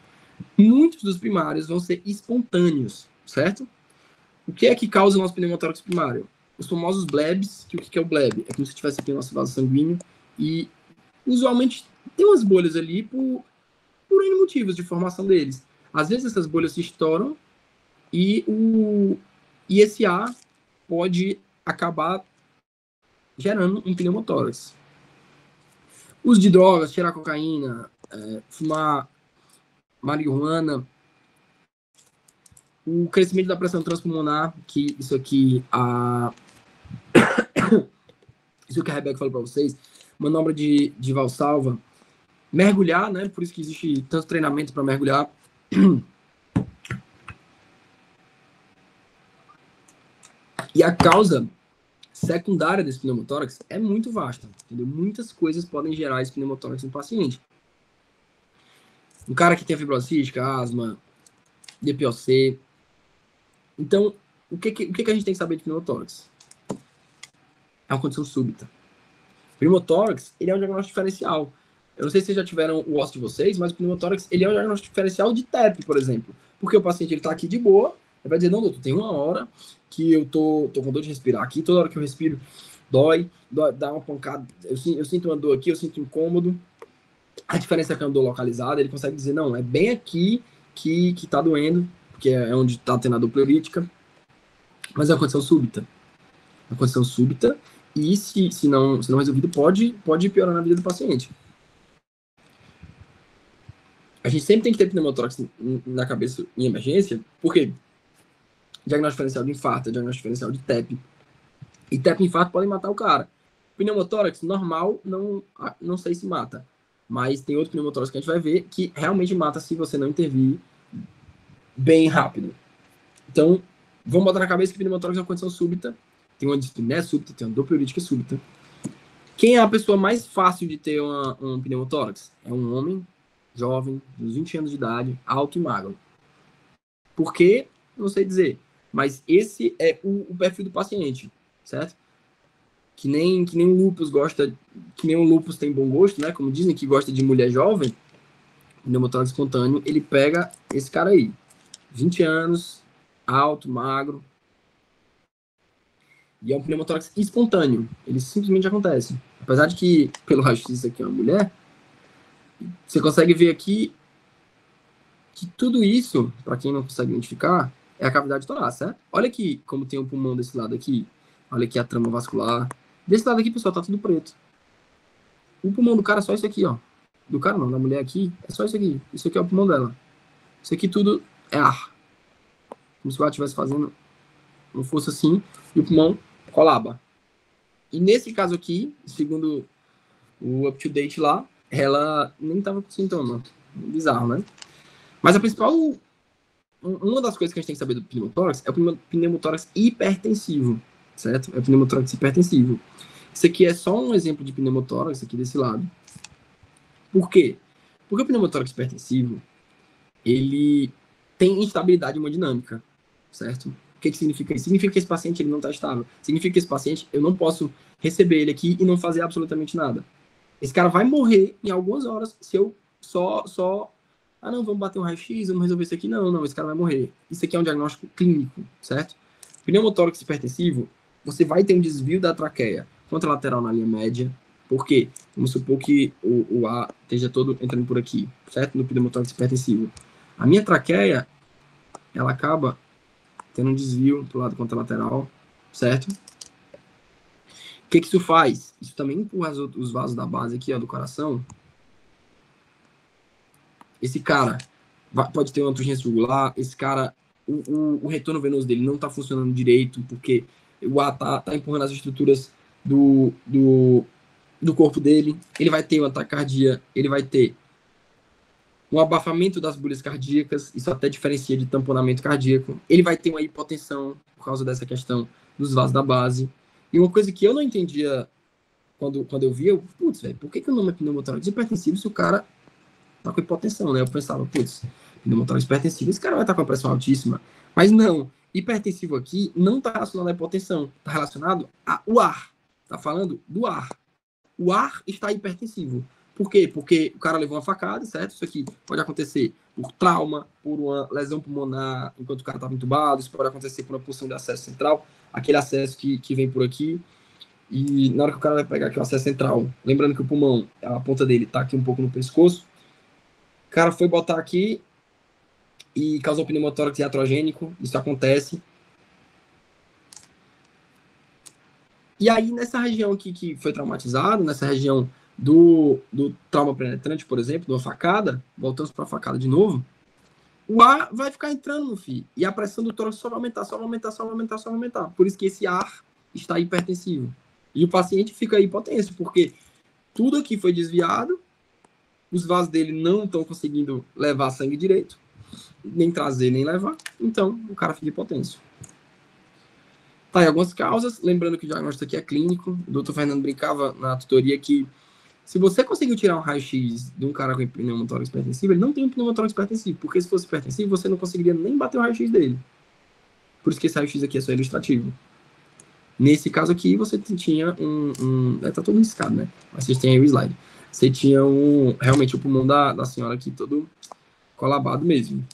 Muitos dos primários vão ser espontâneos, certo? O que é que causa o nosso pneumotórax primário? Os famosos blebs, que o que é o bleb? É como se tivesse aqui o nosso vaso sanguíneo e usualmente tem umas bolhas ali por N motivos de formação deles. Às vezes essas bolhas se estouram E esse ar pode acabar gerando um pneumotórax. Uso de drogas, cheirar cocaína, fumar marihuana, o crescimento da pressão transpulmonar, que isso aqui a Rebeca falou para vocês, manobra de Valsalva, mergulhar, né? Por isso que existe tanto treinamento para mergulhar. E a causa secundária desse pneumotórax é muito vasta, entendeu? Muitas coisas podem gerar esse pneumotórax no paciente. Um cara que tem fibrose cística, asma, DPOC. Então, o que a gente tem que saber de pneumotórax? É uma condição súbita. O pneumotórax, ele é um diagnóstico diferencial. Eu não sei se vocês já tiveram o osso de vocês, mas o pneumotórax, ele é um diagnóstico diferencial de TEP, por exemplo. Porque o paciente, ele tá aqui de boa, ele vai dizer, não, doutor, tem uma hora que eu tô com dor de respirar aqui, toda hora que eu respiro, dói, dá uma pancada, eu sinto uma dor aqui, eu sinto incômodo. A diferença é que é uma dor localizada, ele consegue dizer, não, é bem aqui que tá doendo, porque é onde tá tendo a dor pleurítica, mas é uma condição súbita. Uma condição súbita, e se não resolvido, pode piorar na vida do paciente. A gente sempre tem que ter pneumotórax na cabeça em emergência, porque diagnóstico diferencial de infarto, diagnóstico diferencial de TEP. E TEP e infarto podem matar o cara. Pneumotórax normal, não sei se mata. Mas tem outro pneumotórax que a gente vai ver que realmente mata se você não intervir bem rápido. Então, vamos botar na cabeça que pneumotórax é uma condição súbita. Tem uma dispneia súbita, tem uma dor pleurítica súbita. Quem é a pessoa mais fácil de ter um pneumotórax? É um homem jovem, uns 20 anos de idade, alto e magro. Por quê? Não sei dizer. Mas esse é o perfil do paciente, certo? Que nem o lúpus gosta, que nem o lúpus tem bom gosto, né? Como dizem que gosta de mulher jovem, o pneumotórax espontâneo, ele pega esse cara aí. 20 anos, alto, magro. E é um pneumotórax espontâneo. Ele simplesmente acontece. Apesar de que, pelo raio-x, isso aqui é uma mulher, você consegue ver aqui que tudo isso, para quem não consegue identificar, é a cavidade torácica, certo? Olha aqui como tem um pulmão desse lado aqui. Olha aqui a trama vascular. Desse lado aqui, pessoal, tá tudo preto. O pulmão do cara é só isso aqui, ó. Do cara não, da mulher aqui, é só isso aqui. Isso aqui é o pulmão dela. Isso aqui tudo é ar. Como se o ar estivesse fazendo, não fosse assim, e o pulmão colaba. E nesse caso aqui, segundo o up-to-date lá, ela nem tava com sintoma. Bizarro, né? Mas a principal... Uma das coisas que a gente tem que saber do pneumotórax é o pneumotórax hipertensivo, certo? É o pneumotórax hipertensivo. Isso aqui é só um exemplo de pneumotórax aqui desse lado. Por quê? Porque o pneumotórax hipertensivo, ele tem instabilidade hemodinâmica, certo? O que significa isso? Significa que esse paciente ele não está estável. Significa que esse paciente, eu não posso receber ele aqui e não fazer absolutamente nada. Esse cara vai morrer em algumas horas se eu só não, vamos bater um raio-x, vamos resolver isso aqui. Não, esse cara vai morrer. Isso aqui é um diagnóstico clínico, certo? Pneumotórax hipertensivo, você vai ter um desvio da traqueia contralateral na linha média. Por quê? Vamos supor que o ar esteja todo entrando por aqui, certo? No pneumotórax hipertensivo. A minha traqueia, ela acaba tendo um desvio pro lado contralateral, certo? O que isso faz? Isso também empurra os vasos da base aqui, ó, do coração. Esse cara pode ter uma turgência jugular, esse cara, o retorno venoso dele não está funcionando direito, porque o ar tá empurrando as estruturas do corpo dele, ele vai ter uma taquicardia, ele vai ter um abafamento das bolhas cardíacas, isso até diferencia de tamponamento cardíaco, ele vai ter uma hipotensão por causa dessa questão dos vasos da base. E uma coisa que eu não entendia quando eu via, putz, velho, por que o nome é pneumotórax hipertensivo se o cara tá com hipotensão, né? Eu pensava, putz, pneumotórax hipertensivo, esse cara vai estar com a pressão altíssima. Mas não, hipertensivo aqui não está relacionado à hipotensão, está relacionado ao ar. Está falando do ar. O ar está hipertensivo. Por quê? Porque o cara levou uma facada, certo? Isso aqui pode acontecer por trauma, por uma lesão pulmonar enquanto o cara estava entubado, isso pode acontecer por uma pulsão de acesso central, aquele acesso que vem por aqui. E na hora que o cara vai pegar aqui o acesso central, lembrando que o pulmão, a ponta dele está aqui um pouco no pescoço, o cara foi botar aqui, e causou pneumotórax iatrogênico. Isso acontece. E aí, nessa região aqui que foi traumatizado, nessa região do trauma penetrante, por exemplo, de uma facada, voltamos para a facada de novo, o ar vai ficar entrando no fio. E a pressão do tórax só vai aumentar, só vai aumentar, só vai aumentar, só vai aumentar. Por isso que esse ar está hipertensivo. E o paciente fica hipotenso, porque tudo aqui foi desviado, os vasos dele não estão conseguindo levar sangue direito, nem trazer, nem levar. Então, o cara fica hipotenso. Tá, e algumas causas, lembrando que o diagnóstico aqui é clínico. O doutor Fernando brincava na tutoria que se você conseguiu tirar um raio-x de um cara com pneumotórax hipertensivo, ele não tem um pneumotórax hipertensivo, porque se fosse hipertensivo, você não conseguiria nem bater o raio-x dele. Por isso que esse raio-x aqui é só ilustrativo. Nesse caso aqui, você tinha tá todo riscado, né? Mas vocês têm aí o slide. Você tinha realmente o pulmão da senhora aqui todo colabado mesmo.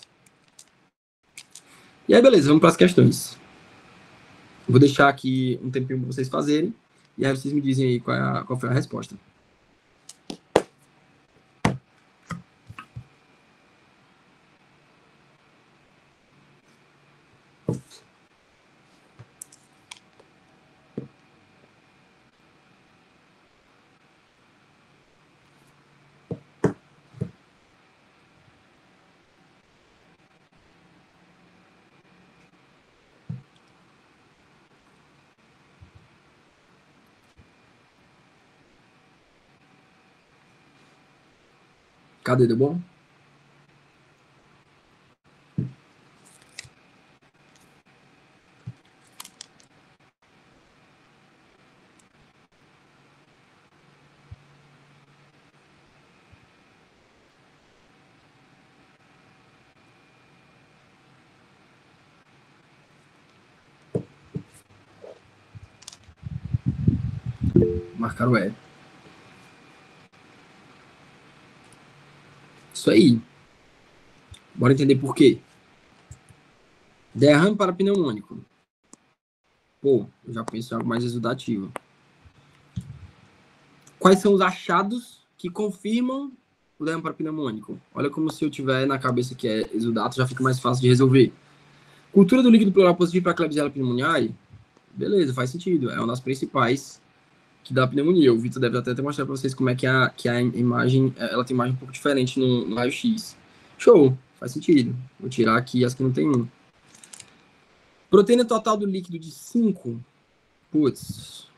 E aí, beleza, vamos para as questões. Vou deixar aqui um tempinho para vocês fazerem, e aí vocês me dizem aí qual foi a resposta. Cadê, deu bom? Marcar o E. Isso aí. Bora entender por quê. Derrame para pneumônico. Pô, eu já penso em algo mais exudativo. Quais são os achados que confirmam o derrame para pneumônico? Olha como se eu tiver na cabeça que é exudato, já fica mais fácil de resolver. Cultura do líquido pleural positivo para Klebsiella pneumoniae? Beleza, faz sentido. É uma das principais que dá pneumonia. O Vitor deve até ter mostrado para vocês como é que a imagem, ela tem imagem um pouco diferente no raio-x. Show, faz sentido. Vou tirar aqui as que não tem um. Proteína total do líquido de 5. Putz.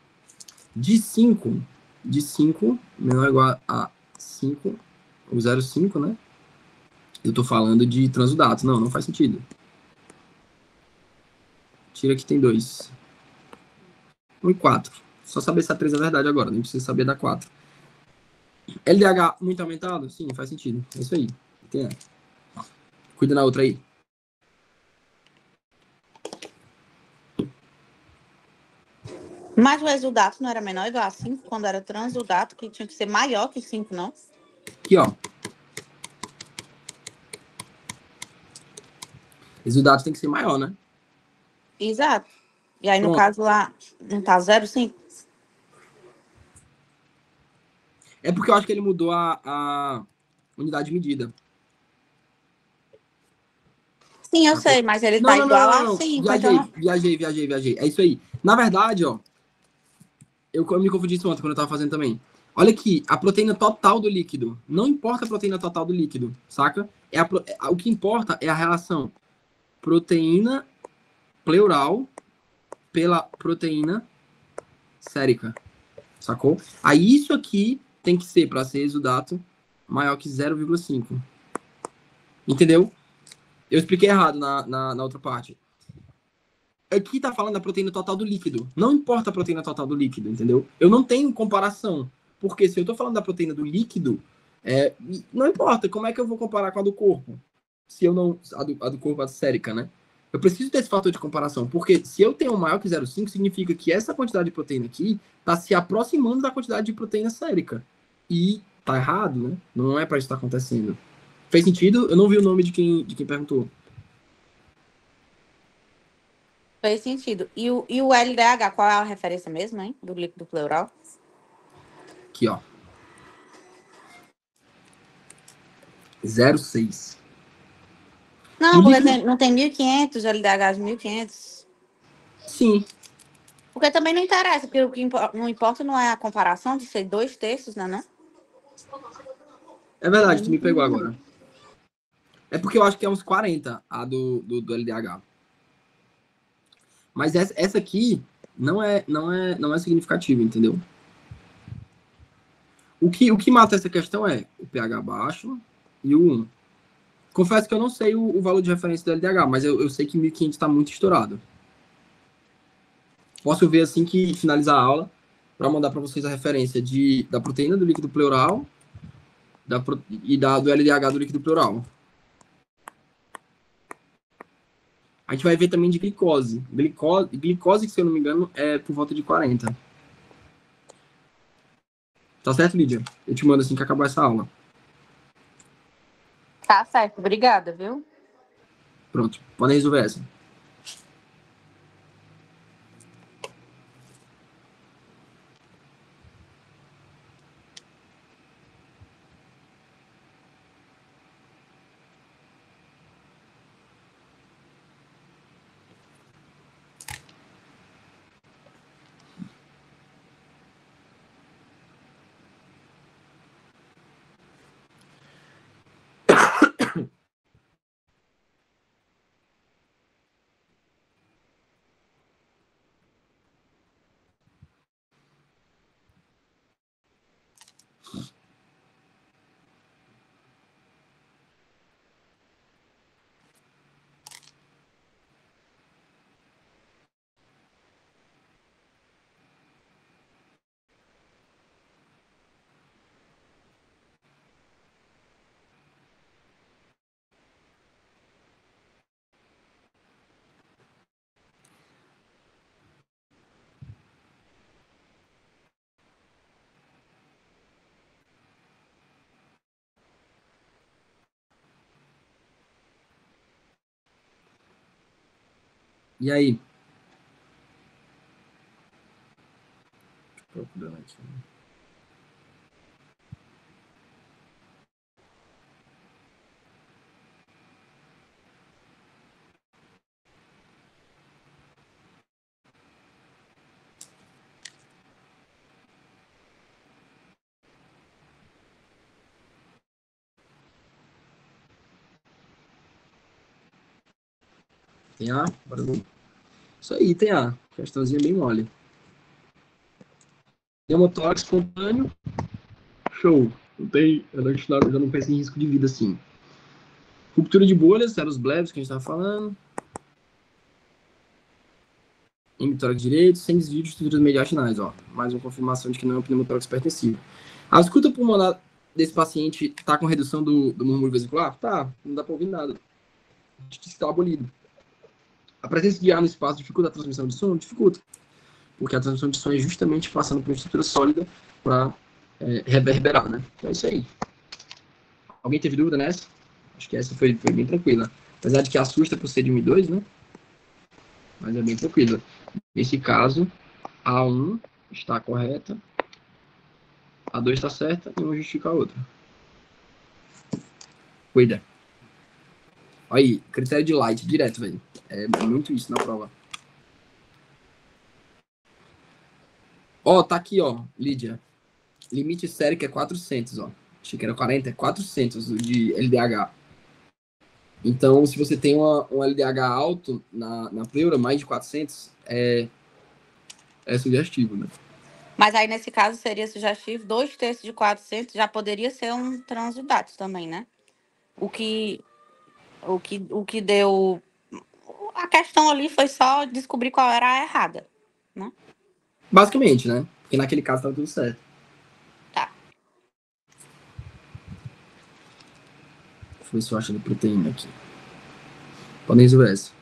De 5 menor ou igual a 5, ou 0,5, né? Eu tô falando de transudatos. Não faz sentido. Tira que tem 2. 1 e 4. Só saber se a 3 é verdade agora, nem precisa saber da 4. LDH muito aumentado? Sim, faz sentido. É isso aí. Tem. Cuida na outra aí. Mas o exudato não era menor igual a 5, quando era transudato, que tinha que ser maior que 5, não? Aqui, ó. Exudato tem que ser maior, né? Exato. E aí, no Pronto. caso lá, não tá 0,5? É porque eu acho que ele mudou a unidade de medida. Sim, eu Sacou? sei, mas ele tá igual a 5, então... Viajei. É isso aí. Na verdade, ó, eu me confundi isso ontem quando eu tava fazendo também. Olha aqui, a proteína total do líquido. Não importa a proteína total do líquido, saca? O que importa é a relação proteína pleural pela proteína sérica, sacou? Aí isso aqui tem que ser, para ser exudato, maior que 0,5. Entendeu? Eu expliquei errado na outra parte. Aqui tá falando da proteína total do líquido. Não importa a proteína total do líquido, entendeu? Eu não tenho comparação. Porque se eu tô falando da proteína do líquido, não importa. Como é que eu vou comparar com a do corpo? Se eu não. A do corpo, a sérica, né? Eu preciso ter esse fator de comparação. Porque se eu tenho maior que 0,5, significa que essa quantidade de proteína aqui tá se aproximando da quantidade de proteína sérica. E tá errado, né? Não é para isso estar acontecendo. Fez sentido? Eu não vi o nome de quem perguntou. Fez sentido. E o LDH, qual é a referência mesmo, hein? Do líquido pleural? Aqui, ó. 0,6. Não, No porque líquido, não tem 1.500, LDH de 1.500. sim. Porque também não interessa, porque o que não importa não é a comparação de ser 2 terços, né, não? É Também verdade, tu não me tem pegou não. agora. É porque eu acho que é uns 40 a do LDH. Mas essa aqui não é significativa, entendeu? O que mata essa questão é o pH baixo e o 1. Confesso que eu não sei o valor de referência do LDH, mas eu sei que 1.500 está muito estourado. Posso ver assim que finalizar a aula para mandar para vocês a referência da proteína do líquido pleural do LDH do líquido pleural. A gente vai ver também de glicose. Glicose, que se eu não me engano, é por volta de 40. Tá certo, Lídia? Eu te mando assim que acabar essa aula. Tá certo, obrigada, viu? Pronto, podem resolver essa. E aí? Procurando aqui. Tem A? Bora ver. Isso aí, tem A. Questãozinha bem mole. Hemotórax espontâneo. Show. Eu não penso em risco de vida assim. Ruptura de bolhas, eram os blebs que a gente estava falando. Hemitórax direito, sem desvio de estruturas mediastinais, ó. Mais uma confirmação de que não é um pneumotórax hipertensivo. A escuta pulmonar desse paciente tá com redução do murmúrio vesicular? Tá, não dá para ouvir nada. Está abolido. A presença de ar no espaço dificulta a transmissão de som? Dificulta. Porque a transmissão de som é justamente passando por uma estrutura sólida para reverberar, né? Então é isso aí. Alguém teve dúvida nessa? Acho que essa foi bem tranquila. Apesar de que assusta por ser de M2, né? Mas é bem tranquila. Nesse caso, A1 está correta, A2 está certa e uma justifica a outra. Cuida. Aí, critério de Light, direto, velho. É muito isso na prova. Ó, tá aqui, ó, Lídia. Limite sérico é 400, ó. Achei que era 40, é 400 de LDH. Então, se você tem um LDH alto na pleura, mais de 400, é sugestivo, né? Mas aí, nesse caso, seria sugestivo, 2 terços de 400 já poderia ser um transudato também, né? O que, o que deu... A questão ali foi só descobrir qual era a errada, né? Basicamente, né? Porque naquele caso tava tudo certo. Tá. Deixa eu ver se eu acho a proteína aqui. Podem resolver essa.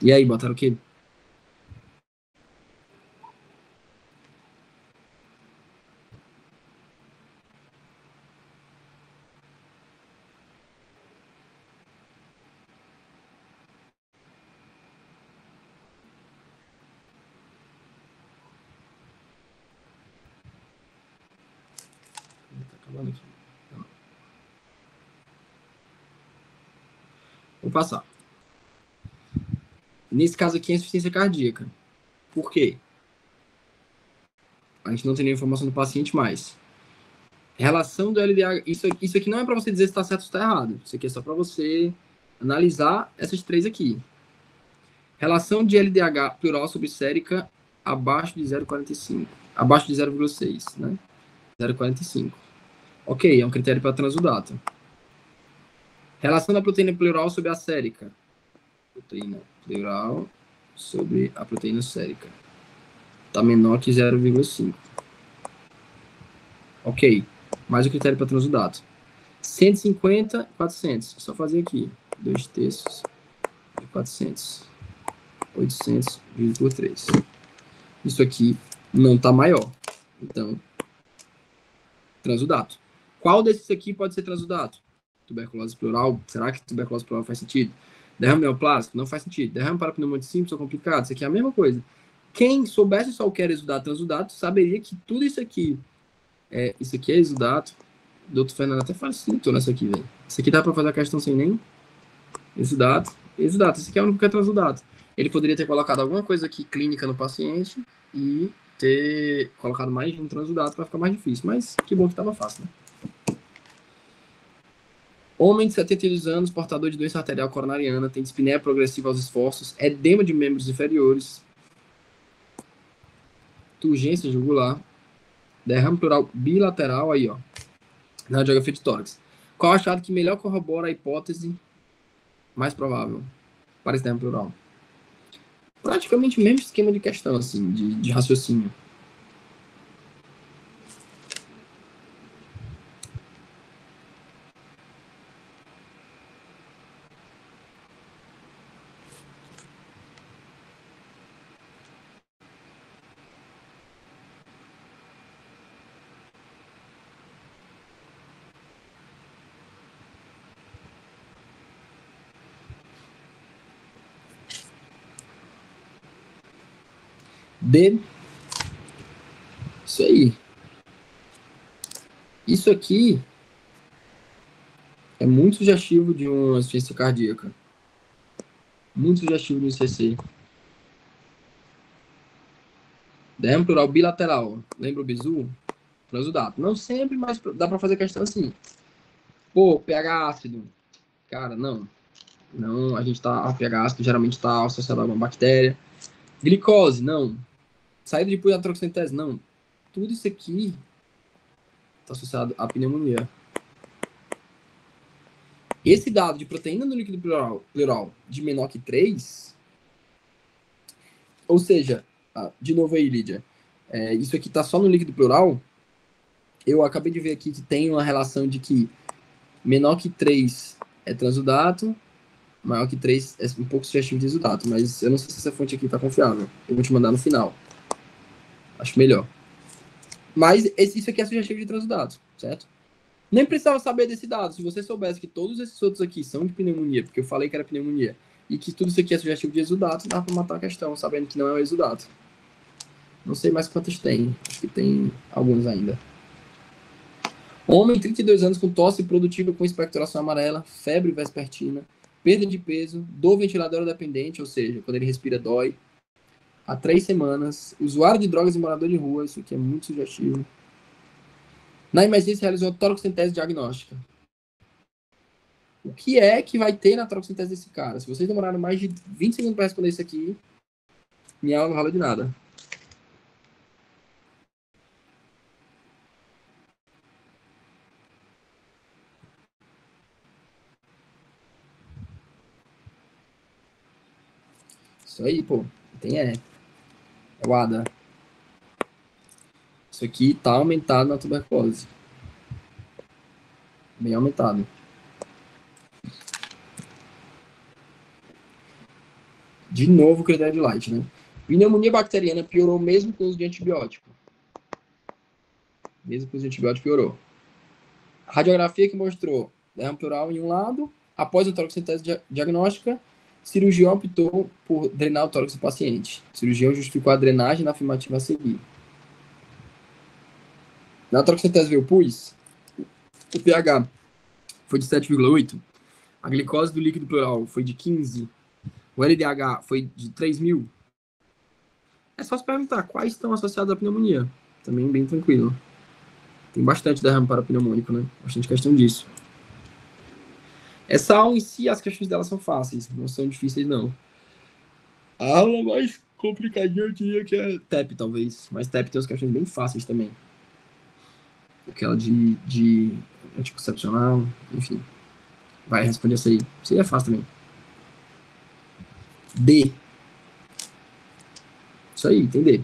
E aí, botaram o quê? Tá acabando aqui. Vou passar. Nesse caso aqui é insuficiência cardíaca. Por quê? A gente não tem nenhuma informação do paciente mais. Relação do LDH. Isso aqui não é para você dizer se está certo ou está errado. Isso aqui é só para você analisar essas três aqui. Relação de LDH pleural sobre sérica abaixo de 0,45. Abaixo de 0,6, né? 0,45. Ok, é um critério para transudata. Relação da proteína pleural sobre a sérica. Proteína pleural sobre a proteína sérica. Está menor que 0,5. Ok. Mais o critério para transudato. 150, 400. Só fazer aqui. 2/3 de 400. 800 dividido por 3. Isso aqui não está maior. Então, transudato. Qual desses aqui pode ser transudato? Tuberculose pleural. Será que tuberculose pleural faz sentido? Derrame neoplásico? Não faz sentido. Derrame para pneumonia simples ou complicado? Isso aqui é a mesma coisa. Quem soubesse só o que era exudato transudato, saberia que tudo isso aqui é exudato. O doutor Fernando até facilitou nessa aqui, velho. Isso aqui dá para fazer a questão sem nem exudato. Exudato. Esse aqui é o único que é transudato. Ele poderia ter colocado alguma coisa aqui clínica no paciente e ter colocado mais de um transudato para ficar mais difícil. Mas que bom que estava fácil, né? Homem de 72 anos, portador de doença arterial coronariana, tem dispneia progressiva aos esforços, edema de membros inferiores, turgência jugular, derrame pleural bilateral, aí, ó, na radiografia de tórax. Qual achado que melhor corrobora a hipótese mais provável para esse derrame pleural? Praticamente o mesmo esquema de questão, assim, de raciocínio. D. Isso aí. Isso aqui é muito sugestivo de uma insuficiência cardíaca. Muito sugestivo de um ICC. Derrame pleural bilateral. Lembra o bizu? Transudato. Não sempre, mas dá para fazer questão assim. Pô, pH ácido. Cara, não. Não, a gente tá. A pH ácido geralmente está associado a uma bactéria. Glicose, não. Saída de poliatroxentese, não. Tudo isso aqui está associado à pneumonia. Esse dado de proteína no líquido pleural de menor que 3, ou seja, de novo aí, Lídia, isso aqui está só no líquido pleural, eu acabei de ver aqui que tem uma relação de que menor que 3 é transudato, maior que 3 é um pouco sugestivo de exudato, mas eu não sei se essa fonte aqui está confiável. Eu vou te mandar no final. Acho melhor. Mas isso aqui é sugestivo de transudato, certo? Nem precisava saber desse dado. Se você soubesse que todos esses outros aqui são de pneumonia, porque eu falei que era pneumonia, e que tudo isso aqui é sugestivo de exudato, dá para matar a questão, sabendo que não é o exudato. Não sei mais quantos tem. Acho que tem alguns ainda. Homem, 32 anos, com tosse produtiva com expectoração amarela, febre vespertina, perda de peso, dor ventiladora dependente, ou seja, quando ele respira dói, há 3 semanas, usuário de drogas e morador de rua, isso aqui é muito sugestivo. Na emergência, realizou toracocentese diagnóstica. O que é que vai ter na toracocentese desse cara? Se vocês demoraram mais de 20 segundos para responder isso aqui, minha aula não rola de nada. Isso aí, pô. Tem é o ADA. Isso aqui tá aumentado na tuberculose. Bem aumentado. De novo o critério de Light, né? Pneumonia bacteriana piorou mesmo com o uso de antibiótico. Mesmo com o uso de antibiótico piorou. Radiografia que mostrou derrame pleural em um lado, após a toracocentese diagnóstica, cirurgião optou por drenar o tórax do paciente. O cirurgião justificou a drenagem na afirmativa a seguir. Na toracocentese veio pus, o pH foi de 7,8, a glicose do líquido pleural foi de 15, o LDH foi de 3.000. É só se perguntar quais estão associados à pneumonia. Também bem tranquilo. Tem bastante derrame parapneumônico, né? Bastante questão disso. Essa aula em si, as questões dela são fáceis, não são difíceis, não. A aula mais complicadinha eu diria que é TEP, talvez. Mas TEP tem umas questões bem fáceis também. Aquela de anticoncepcional, enfim. Vai responder essa aí. Isso aí é fácil também. D. Isso aí, tem D.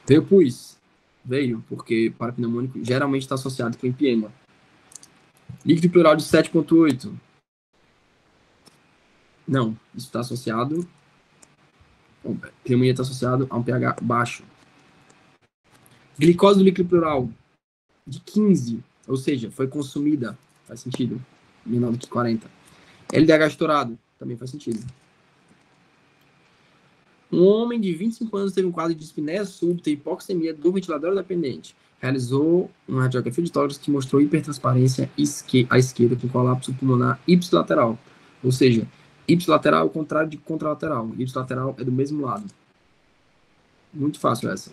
Veio pus. Veio, porque parapneumônico geralmente está associado com empiema. Líquido pleural de 7,8. Não, isso está associado. Pneumonia está associado a um pH baixo. Glicose do líquido pleural de 15, ou seja, foi consumida, faz sentido, menor do que 40. LDH estourado, também faz sentido. Um homem de 25 anos teve um quadro de dispneia súbita e hipoxemia do ventilador dependente. Realizou uma radiografia de tórax que mostrou hipertransparência à esquerda com colapso pulmonar ipsilateral. Ou seja, ipsilateral é o contrário de contralateral. Ipsilateral é do mesmo lado. Muito fácil essa.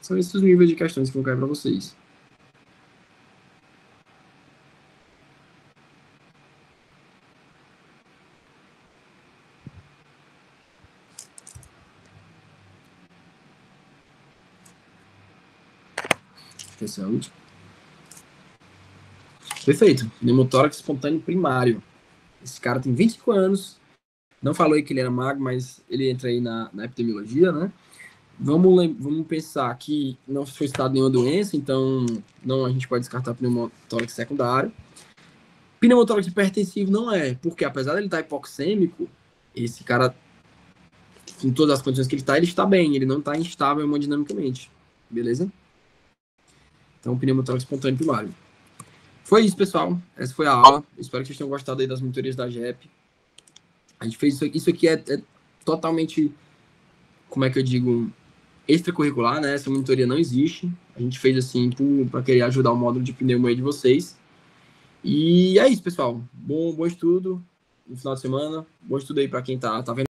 São esses os níveis de questões que vão cair para vocês. Esse é o último. Perfeito. Pneumotórax espontâneo primário. Esse cara tem 25 anos. Não falou aí que ele era mago, mas ele entra aí na epidemiologia, né? Vamos pensar que não foi citado nenhuma doença, então não, a gente pode descartar pneumotórax secundário. Pneumotórax hipertensivo não é, porque apesar de ele estar hipoxêmico, esse cara, com todas as condições que ele está bem, ele não está instável hemodinamicamente. Beleza? Então, pneumotórax espontâneo primário. Foi isso, pessoal. Essa foi a aula. Espero que vocês tenham gostado aí das monitorias da GEP. A gente fez isso aqui. Isso aqui é totalmente, como é que eu digo, extracurricular, né? Essa monitoria não existe. A gente fez assim para querer ajudar o módulo de pneumo aí de vocês. E é isso, pessoal. Bom estudo no final de semana. Bom estudo aí para quem tá vendo.